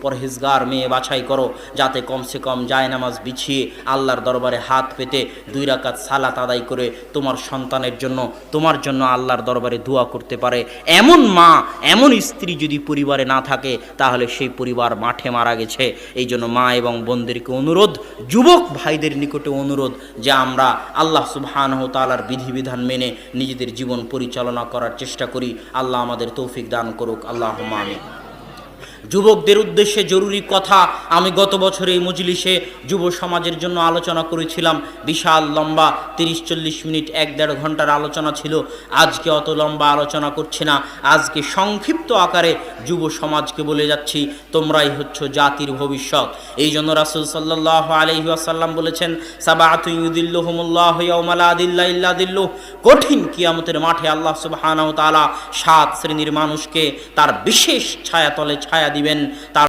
পরহেজগার মেয়ে বাছাই করো, যাতে কমসে কম জায়নামাজ বিছিয়ে আল্লাহর দরবারে হাত পেতে 2 রাকাত সালাত আদায় করে তোমার সন্তানের জন্য, তোমার জন্য আল্লাহর দরবারে দোয়া করতে পারে। এমন মা, এমন স্ত্রী যদি পরিবারে না থাকে, তাহলে সেই পরিবার মাঠে মারা গেছে। এই জন্য মা এবং বোনদেরকে অনুরোধ, যুবক ভাইদের নিকটে অনুরোধ, যে আমরা আল্লাহ সুবহানাহু ওয়া তাআলার বিধিবিধান মেনে নিজেদের জীবন পরিচালনা করার চেষ্টা করি। আল্লাহ আমাদের তৌফিক দান করুক, আল্লাহুম্মা আমিন। যুবকদের উদ্দেশ্যে জরুরি কথা, আমি গত বছর এই মজলিসে যুব সমাজের জন্য আলোচনা করেছিলাম। বিশাল লম্বা 30-40 মিনিট, 1-1.5 ঘন্টার আলোচনা ছিল। আজকে অত লম্বা আলোচনা করছি না, আজকে সংক্ষিপ্ত আকারে যুব সমাজকে বলে যাচ্ছি, তোমরাই হচ্ছ জাতির ভবিষ্যৎ। এই জন্য রাসূল সাল্লাল্লাহু আলাইহি ওয়াসাল্লাম বলেছেন, সাবাআতুন ইউদিল্লুহুমুল্লাহু ইয়াওমা লা দিল্লা ইল্লা দিল্লুহ। কঠিন কিয়ামতের মাঠে আল্লাহ সুবহানাহু ওয়া তাআলা 7 শ্রেণীর মানুষকে তার বিশেষ ছায়াতলে ছায়া দিবেন। তার